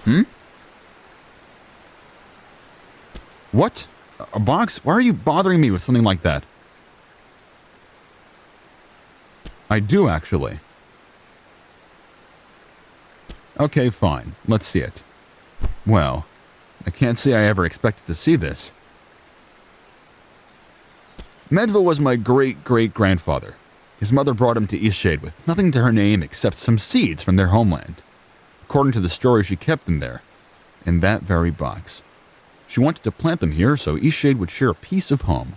Hmm? What? A box? Why are you bothering me with something like that? I do, actually. Okay, fine. Let's see it. Well, I can't say I ever expected to see this. Medva was my great-great-grandfather. His mother brought him to Eastshade with nothing to her name except some seeds from their homeland. According to the story, she kept them there, in that very box. She wanted to plant them here so Eastshade would share a piece of home.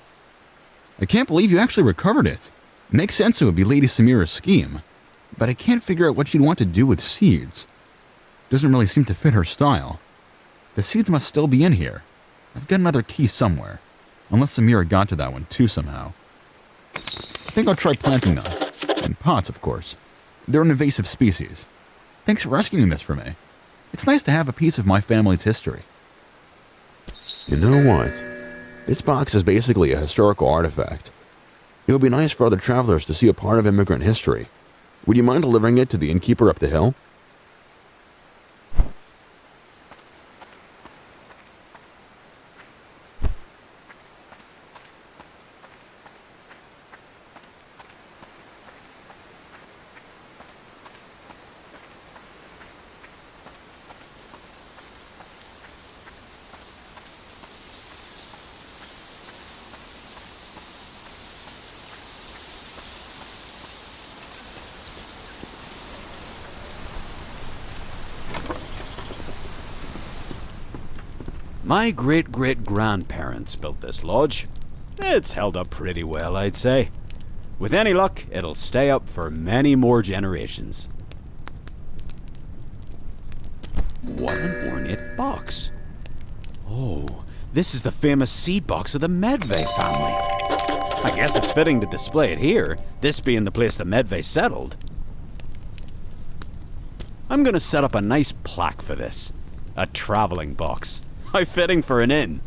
I can't believe you actually recovered it. It makes sense it would be Lady Samira's scheme, but I can't figure out what she'd want to do with seeds. Doesn't really seem to fit her style. The seeds must still be in here. I've got another key somewhere, unless Samira got to that one too somehow. I think I'll try planting them. In pots, of course. They're an invasive species. Thanks for rescuing this for me. It's nice to have a piece of my family's history. You know what? This box is basically a historical artifact. It would be nice for other travelers to see a part of immigrant history. Would you mind delivering it to the innkeeper up the hill? My great-great-grandparents built this lodge. It's held up pretty well, I'd say. With any luck, it'll stay up for many more generations. What an ornate box. Oh, this is the famous seed box of the Medvay family. I guess it's fitting to display it here, this being the place the Medvay settled. I'm gonna set up a nice plaque for this. A traveling box. How fitting for an inn.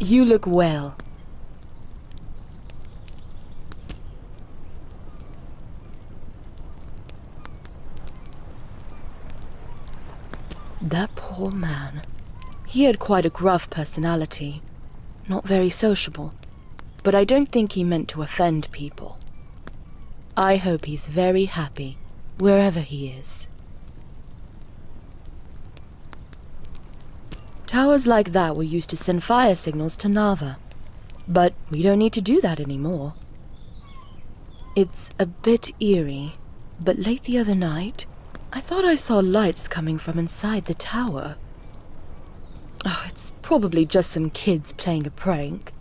You look well. That poor man. He had quite a gruff personality. Not very sociable. But I don't think he meant to offend people. I hope he's very happy, wherever he is. Towers like that were used to send fire signals to Nava. But we don't need to do that anymore. It's a bit eerie, but late the other night, I thought I saw lights coming from inside the tower. Oh, it's probably just some kids playing a prank.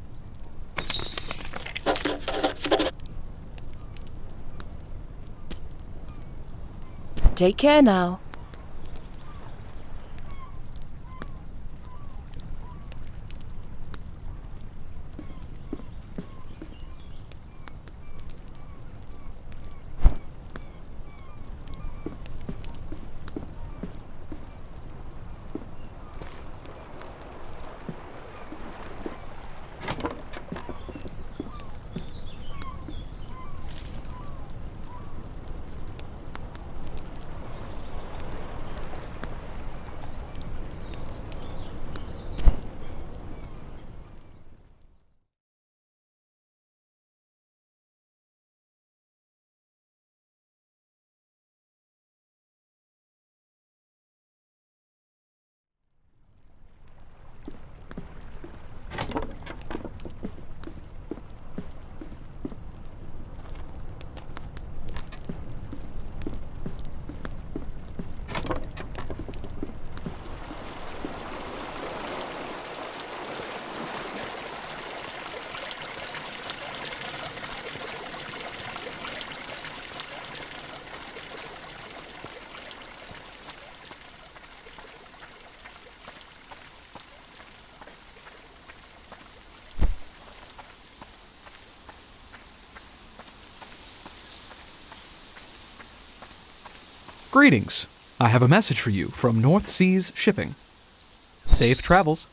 Take care now. Greetings. I have a message for you from North Seas Shipping. Safe travels.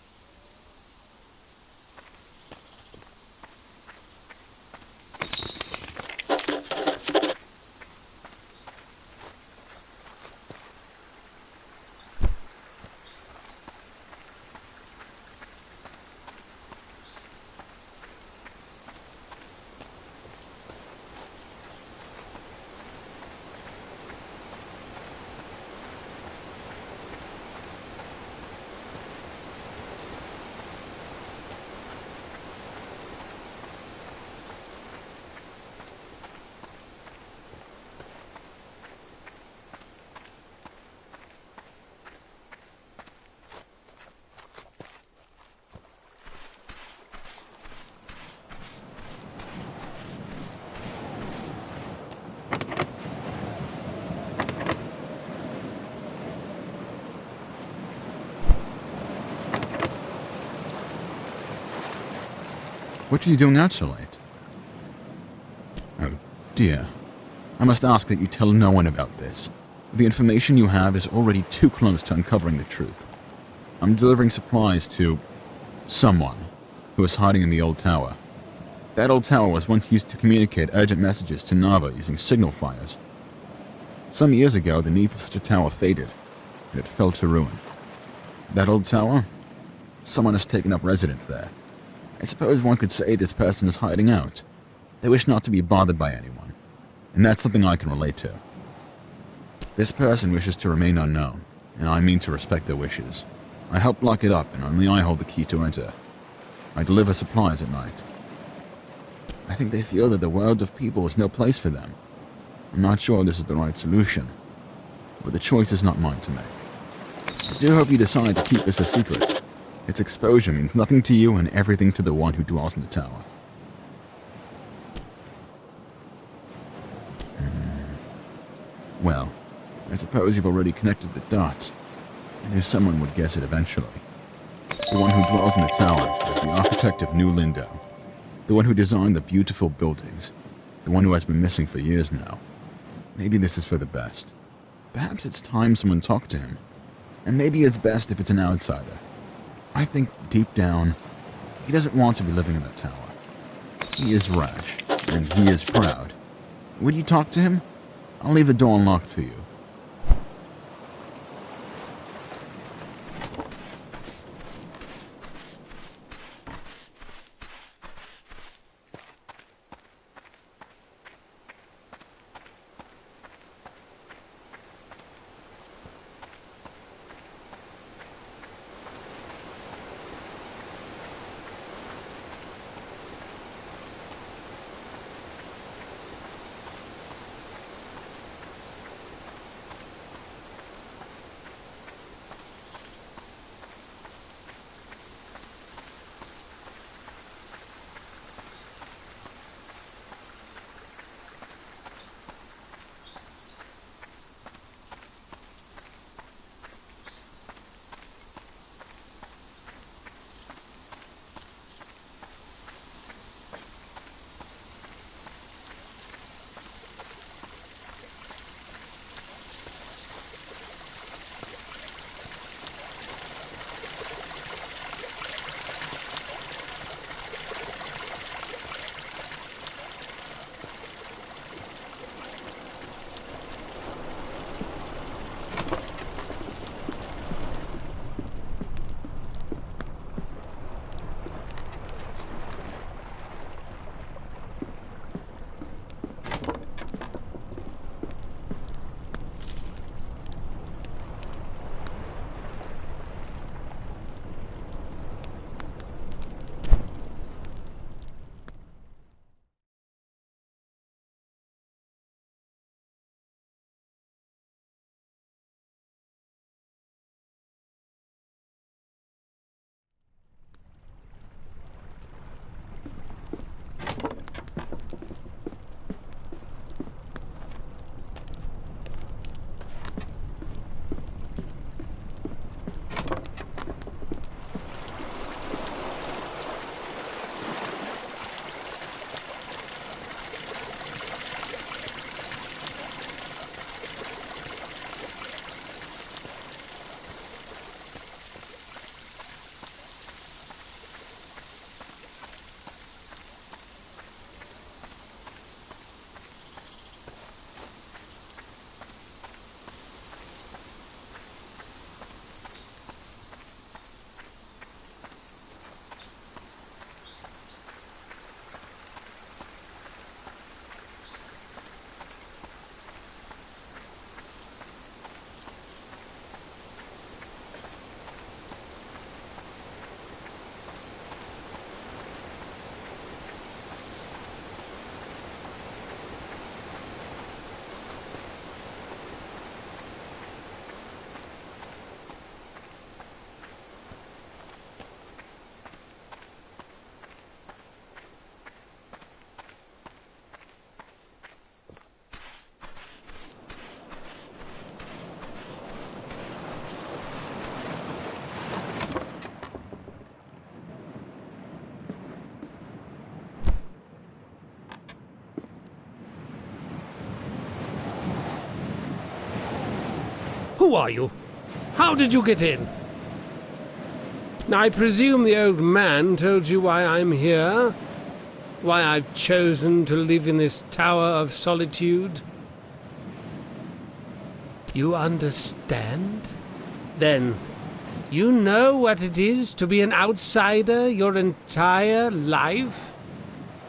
What are you doing out so late? Oh, dear. I must ask that you tell no one about this. The information you have is already too close to uncovering the truth. I'm delivering supplies to someone who is hiding in the old tower. That old tower was once used to communicate urgent messages to Nava using signal fires. Some years ago, the need for such a tower faded, and it fell to ruin. That old tower? Someone has taken up residence there. I suppose one could say this person is hiding out. They wish not to be bothered by anyone, and that's something I can relate to. This person wishes to remain unknown, and I mean to respect their wishes. I help lock it up, and only I hold the key to enter. I deliver supplies at night. I think they feel that the world of people is no place for them. I'm not sure this is the right solution, but the choice is not mine to make. I do hope you decide to keep this a secret. Its exposure means nothing to you and everything to the one who dwells in the tower. Well, I suppose you've already connected the dots. I knew someone would guess it eventually. The one who dwells in the tower is the architect of New Lyndow. The one who designed the beautiful buildings. The one who has been missing for years now. Maybe this is for the best. Perhaps it's time someone talked to him. And maybe it's best if it's an outsider. I think deep down, He doesn't want to be living in that tower. He is rash, and he is proud. Would you talk to him? I'll leave the door unlocked for you. Who are you? How did you get in? I presume the old man told you why I'm here? Why I've chosen to live in this tower of solitude? You understand? Then, you know what it is to be an outsider your entire life?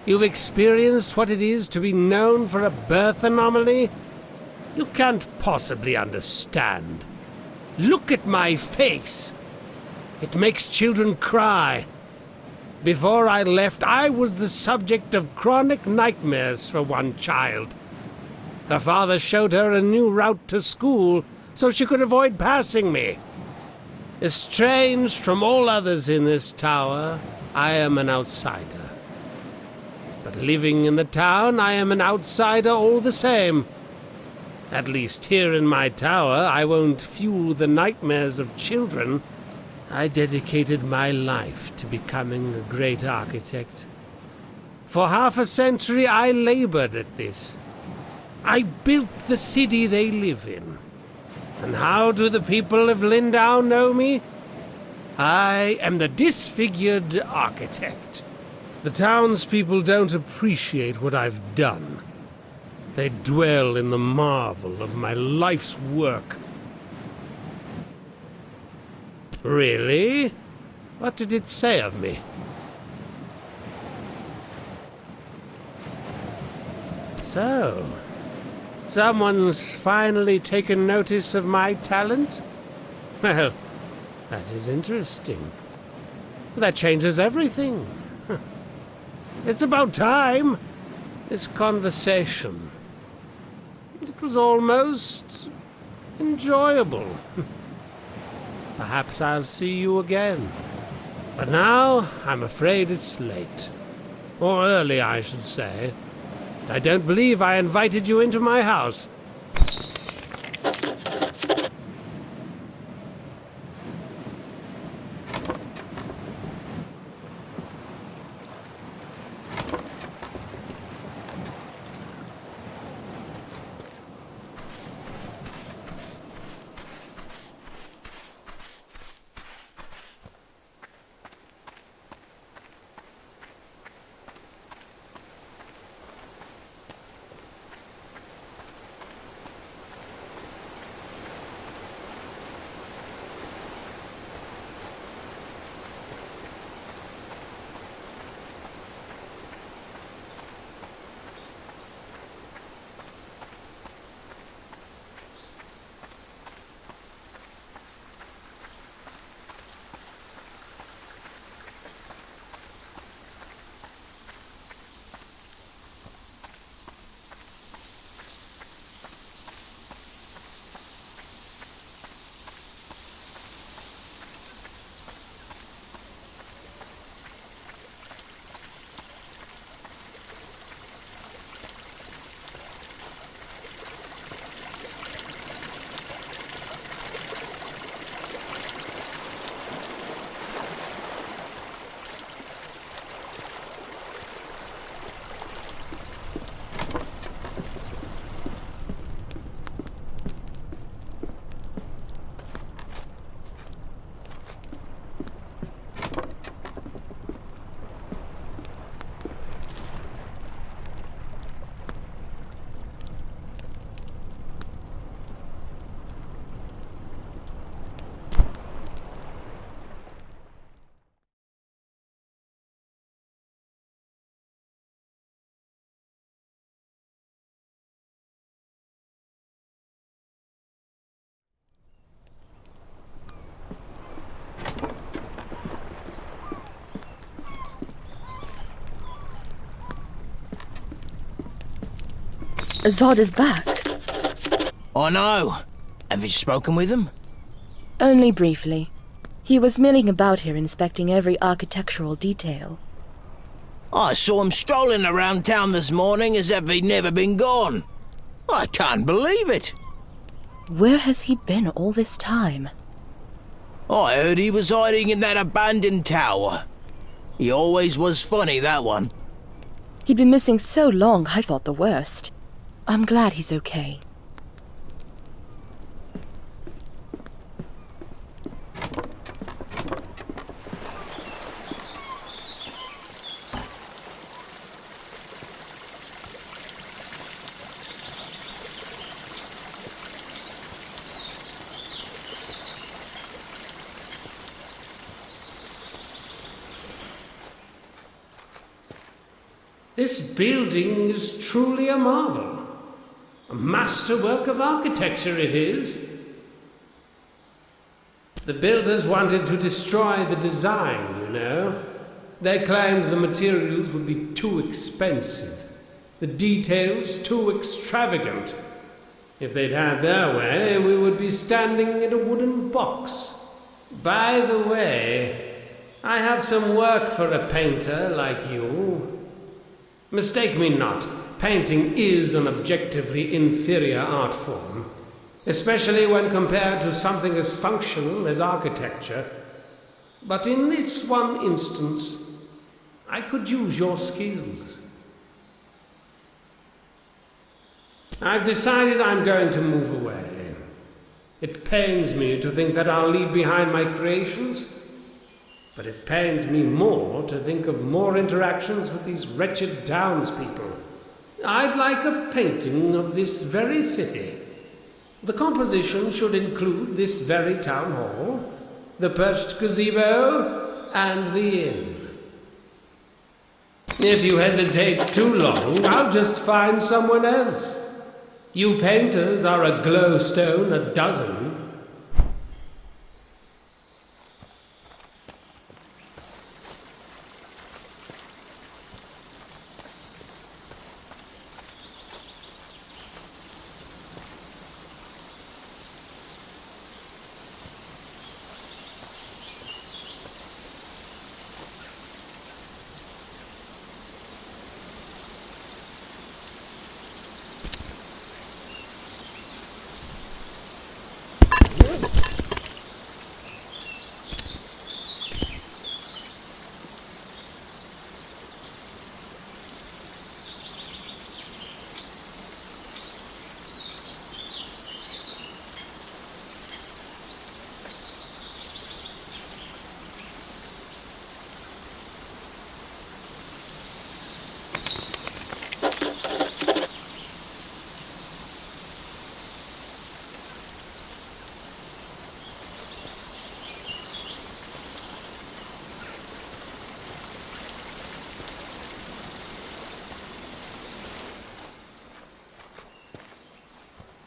You've experienced what it is to be known for a birth anomaly? You can't possibly understand. Look at my face. It makes children cry. Before I left, I was the subject of chronic nightmares for one child. Her father showed her a new route to school so she could avoid passing me. Estranged from all others in this tower, I am an outsider. But living in the town, I am an outsider all the same. At least here in my tower, I won't fuel the nightmares of children. I dedicated my life to becoming a great architect. For half a century, I labored at this. I built the city they live in. And how do the people of Lyndow know me? I am the disfigured architect. The townspeople don't appreciate what I've done. They dwell in the marvel of my life's work. Really? What did it say of me? So, someone's finally taken notice of my talent? Well, that is interesting. That changes everything. It's about time. This conversation. It was almost enjoyable. Perhaps I'll see you again. But now, I'm afraid it's late. Or early, I should say. I don't believe I invited you into my house. Zod is back. I know. Have you spoken with him? Only briefly. He was milling about here inspecting every architectural detail. I saw him strolling around town this morning as if he'd never been gone. I can't believe it. Where has he been all this time? I heard he was hiding in that abandoned tower. He always was funny, that one. He'd been missing so long, I thought the worst. I'm glad he's okay. This building is truly a marvel. A masterwork of architecture it is. The builders wanted to destroy the design, you know. They claimed the materials would be too expensive, the details too extravagant. If they'd had their way, we would be standing in a wooden box. By the way, I have some work for a painter like you. Mistake me not, painting is an objectively inferior art form, especially when compared to something as functional as architecture. But in this one instance, I could use your skills. I've decided I'm going to move away. It pains me to think that I'll leave behind my creations, But it pains me more to think of more interactions with these wretched townspeople. I'd like a painting of this very city. The composition should include this very town hall, the perched gazebo, and the inn. If you hesitate too long, I'll just find someone else. You painters are a glowstone a dozen.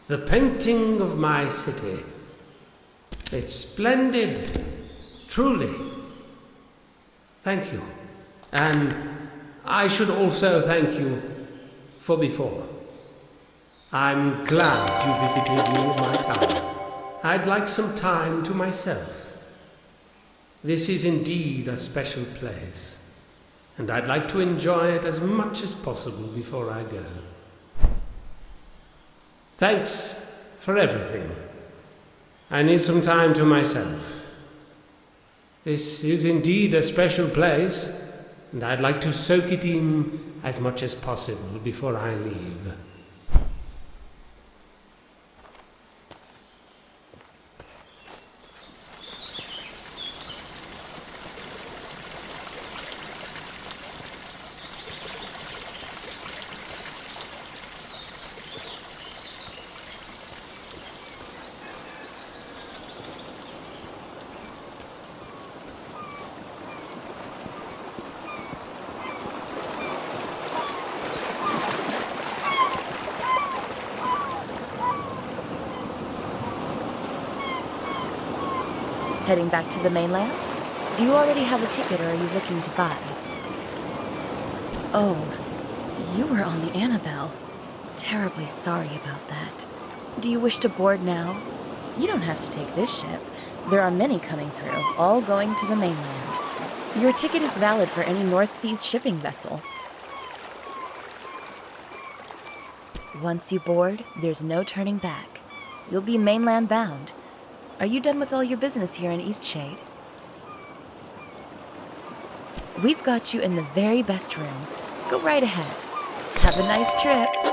The painting of my city. It's splendid, truly. Thank you. And I should also thank you for before. I'm glad you visited me in my town. I'd like some time to myself. This is indeed a special place, and I'd like to enjoy it as much as possible before I go. Thanks for everything. I need some time to myself. This is indeed a special place, and I'd like to soak it in as much as possible before I leave. Heading back to the mainland? Do you already have a ticket or are you looking to buy? Oh, you were on the Annabelle. Terribly sorry about that. Do you wish to board now? You don't have to take this ship. There are many coming through, all going to the mainland. Your ticket is valid for any North Seas shipping vessel. Once you board, there's no turning back. You'll be mainland bound. Are you done with all your business here in Eastshade? We've got you in the very best room. Go right ahead. Have a nice trip.